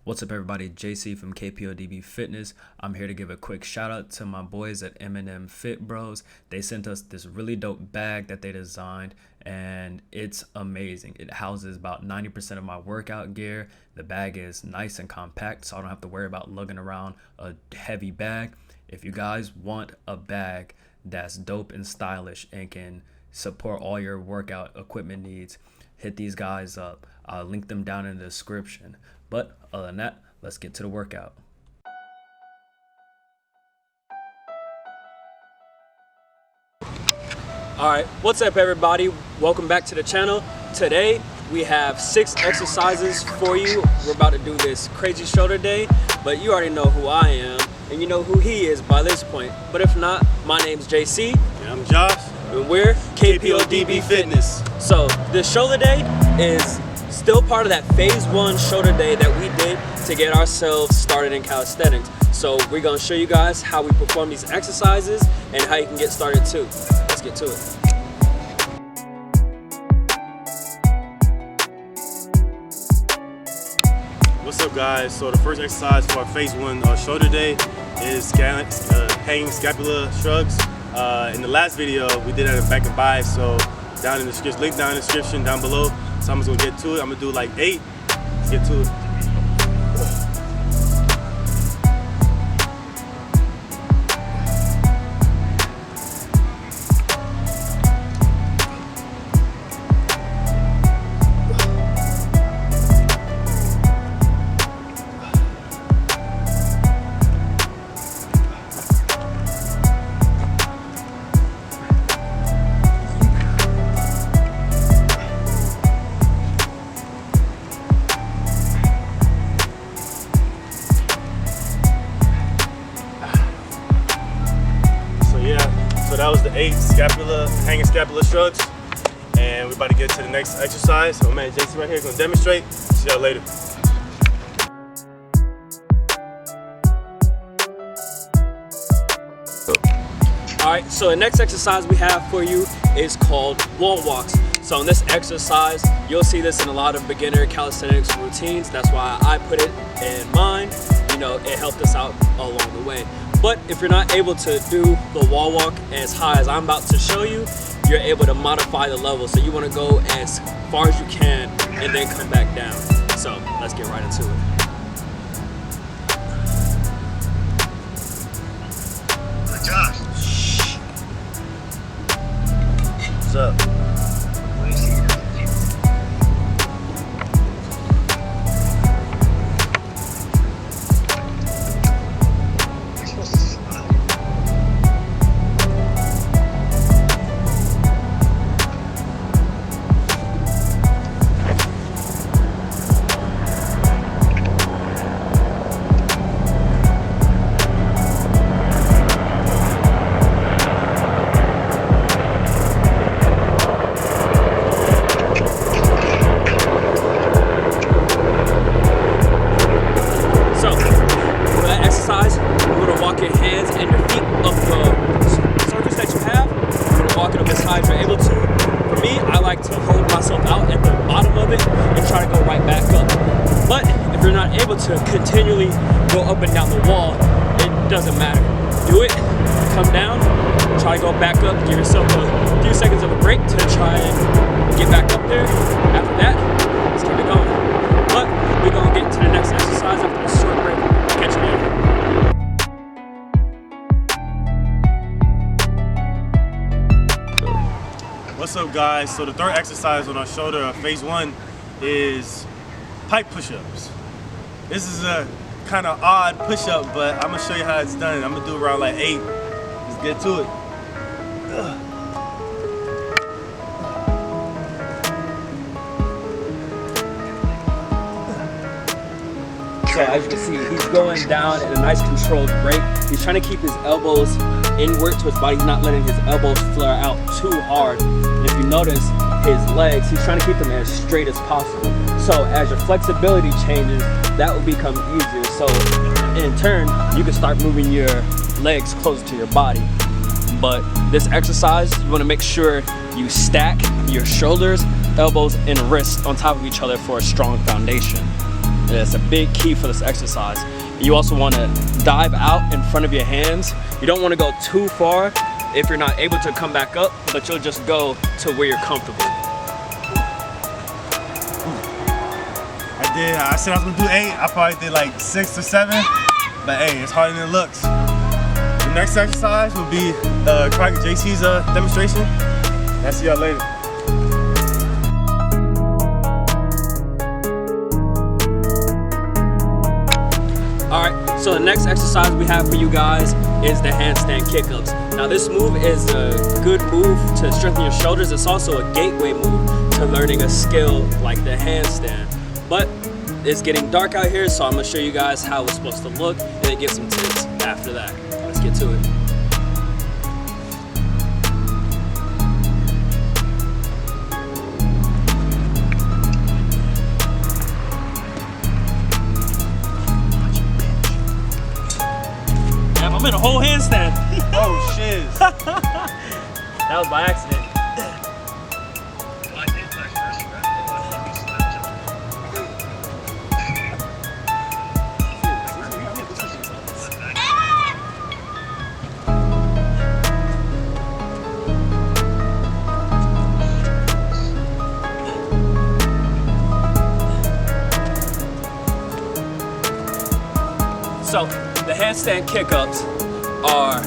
What's up, everybody? JC from KPODBFitness. I'm here to give a quick shout out to my boys at M&M Fit Bros. They sent us this really dope bag that they designed, and it's amazing. It houses about 90% of my workout gear. The bag is nice and compact, so I don't have to worry about lugging around a heavy bag. If you guys want a bag that's dope and stylish and can support all your workout equipment needs, hit these guys up. I'll link them down in the description. But other than that, let's get to the workout. Alright, what's up everybody? Welcome back to the channel. Today we have 6 exercises for you. We're about to do this crazy shoulder day, but you already know who I am and you know who he is by this point. But if not, my name's JC. And I'm Josh. And we're KPODB Fitness. So this shoulder day is still part of that phase 1 shoulder day that we did to get ourselves started in calisthenics. So we're going to show you guys how we perform these exercises and how you can get started too. Let's get to it. What's up, guys? So the first exercise for our phase 1 shoulder day is hanging scapula shrugs. In the last video we did that in back and by, so down in the description, link down in the description down below. So I'm just gonna get to it. I'm gonna do like 8. Let's get to it. So that was the 8 hanging scapula shrugs, and we're about to get to the next exercise. So man, Jason right here is gonna demonstrate. See y'all later. Alright, so the next exercise we have for you is called wall walks. So in this exercise, you'll see this in a lot of beginner calisthenics routines. That's why I put it in mine. You know, it helped us out along the way. But if you're not able to do the wall walk as high as I'm about to show you, you're able to modify the level. So you want to go as far as you can and then come back down. So let's get right into it. Josh. What's up? To continually go up and down the wall, it doesn't matter. Do it, come down, try to go back up, give yourself a few seconds of a break to try and get back up there. After that, let's keep it going. But we're gonna get to the next exercise after this short break. Catch you later. What's up, guys? So the third exercise on our shoulder of phase 1 is pike push-ups. This is a kind of odd push-up, but I'm gonna show you how it's done. I'm gonna do around like 8. Let's get to it. So as you can see, he's going down at a nice controlled rate. He's trying to keep his elbows inward to his body. He's not letting his elbows flare out too hard. And if you notice his legs, he's trying to keep them as straight as possible. So as your flexibility changes, that will become easier. So in turn, you can start moving your legs closer to your body. But this exercise, you want to make sure you stack your shoulders, elbows, and wrists on top of each other for a strong foundation. It's a big key for this exercise. You also want to dive out in front of your hands. You don't want to go too far if you're not able to come back up, but you'll just go to where you're comfortable. I said I was gonna do 8. I probably did like 6 or 7, but hey, it's harder than it looks. The next exercise will be JC's demonstration. I'll see y'all later. Alright, so the next exercise we have for you guys is the handstand kickups. Now this move is a good move to strengthen your shoulders. It's also a gateway move to learning a skill like the handstand. But it's getting dark out here, so I'm gonna show you guys how it's supposed to look and then give some tips after that. Let's get to it. Damn, I'm in a whole handstand. Oh shit. That was by accident. So the handstand kickups are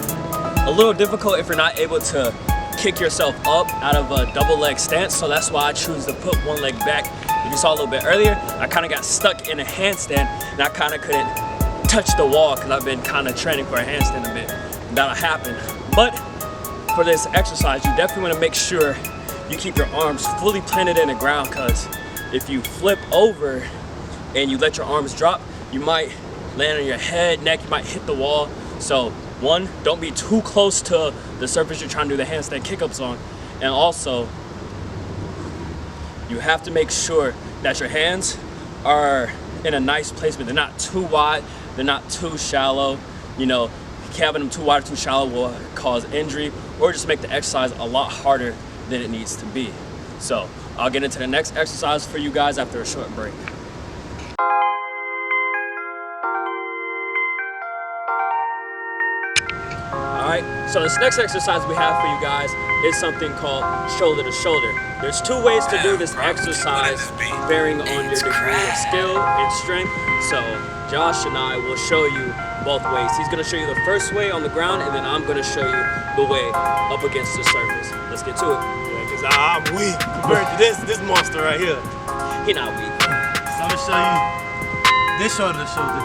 a little difficult if you're not able to kick yourself up out of a double leg stance. So that's why I choose to put one leg back. If you saw a little bit earlier, I kind of got stuck in a handstand and I kind of couldn't touch the wall because I've been kind of training for a handstand a bit. That'll happen. But for this exercise, you definitely want to make sure you keep your arms fully planted in the ground, because if you flip over and you let your arms drop, you might land on your head, neck, you might hit the wall. So one, don't be too close to the surface you're trying to do the handstand kickups on. And also, you have to make sure that your hands are in a nice placement. They're not too wide, they're not too shallow. You know, having them too wide or too shallow will cause injury or just make the exercise a lot harder than it needs to be. So I'll get into the next exercise for you guys after a short break. Alright, so this next exercise we have for you guys is something called shoulder to shoulder. There's 2 ways to do this exercise varying on your degree of skill and strength. So Josh and I will show you both ways. He's going to show you the first way on the ground, and then I'm going to show you the way up against the surface. Let's get to it. Yeah, because I'm weak compared to this monster right here. He's not weak. So I'm going to show you this shoulder to shoulder.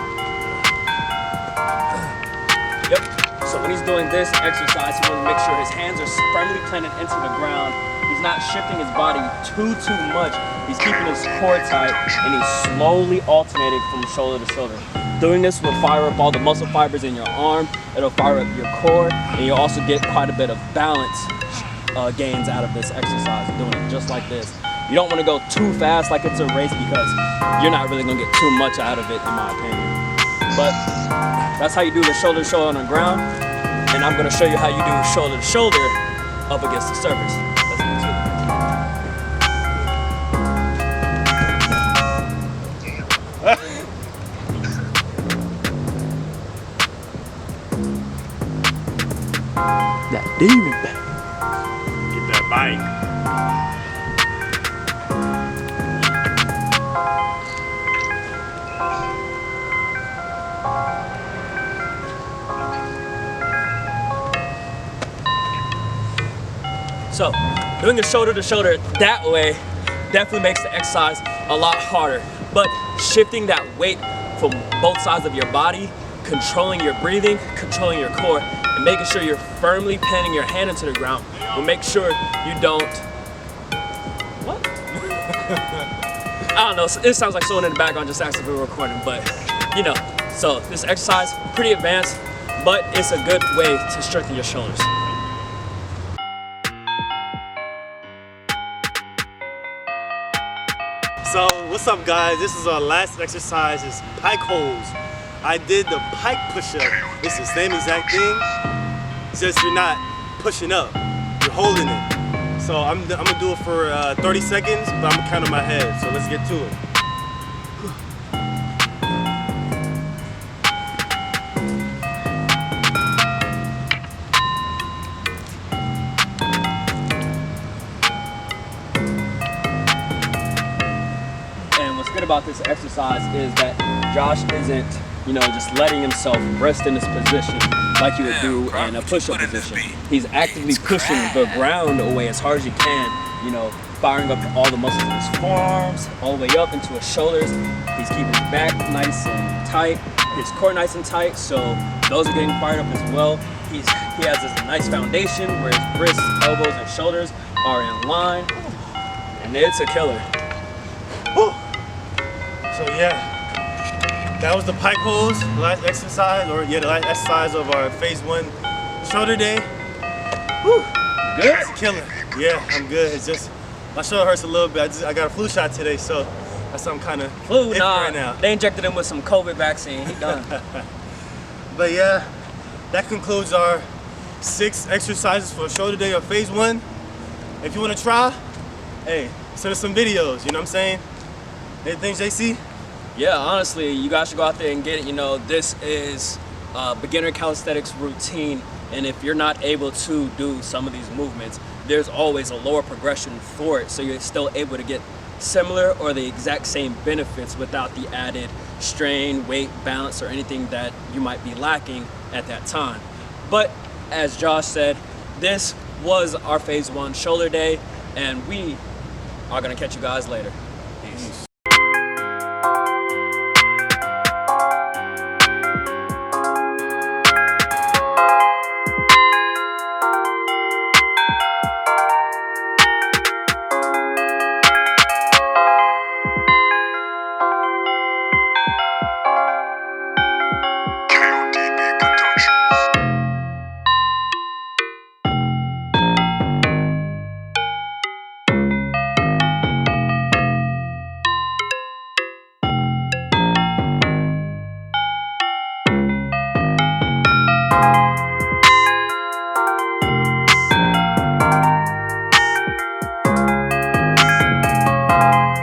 Yep. So when he's doing this exercise, he wants to make sure his hands are firmly planted into the ground. He's not shifting his body too much. He's keeping his core tight, and he's slowly alternating from shoulder to shoulder. Doing this will fire up all the muscle fibers in your arm. It'll fire up your core, and you'll also get quite a bit of balance gains out of this exercise, doing it just like this. You don't want to go too fast like it's a race, because you're not really going to get too much out of it, in my opinion. But that's how you do the shoulder to shoulder on the ground, and I'm going to show you how you do shoulder to shoulder up against the surface. Let's get to it. That demon. Get that bike. So, doing a shoulder to shoulder that way definitely makes the exercise a lot harder. But shifting that weight from both sides of your body, controlling your breathing, controlling your core, and making sure you're firmly planting your hand into the ground will make sure you don't... What? I don't know, it sounds like someone in the background just asked if we were recording, but you know. So this exercise, pretty advanced, but it's a good way to strengthen your shoulders. So what's up, guys? This is our last exercise. It's Pike Holes. I did the pike push-up. It's the same exact thing. It's just you're not pushing up. You're holding it. So I'm gonna do it for 30 seconds, but I'm gonna count in my head. So let's get to it. about this exercise is that Josh isn't, just letting himself rest in this position like you would do in a push-up position. He's actively pushing the ground away as hard as you can, firing up all the muscles in his forearms, all the way up into his shoulders. He's keeping his back nice and tight, his core nice and tight, so those are getting fired up as well. He has this nice foundation where his wrists, elbows, and shoulders are in line, and it's a killer. Woo. So yeah, that was the Pike Holes, the last exercise, the last exercise of our phase 1 shoulder day. Woo. Good? It's a killer. Yeah, I'm good. It's just, my shoulder hurts a little bit. I got a flu shot today, so that's some kind of flu. Nah, right now. They injected him with some COVID vaccine. He done. But yeah, that concludes our 6 exercises for shoulder day of phase 1. If you want to try, hey, send us some videos. You know what I'm saying? Anything, JC? Yeah, honestly, you guys should go out there and get it. This is a beginner calisthenics routine, and if you're not able to do some of these movements, there's always a lower progression for it, so you're still able to get similar or the exact same benefits without the added strain, weight, balance, or anything that you might be lacking at that time. But as Josh said, this was our phase 1 shoulder day, and we are going to catch you guys later. Peace.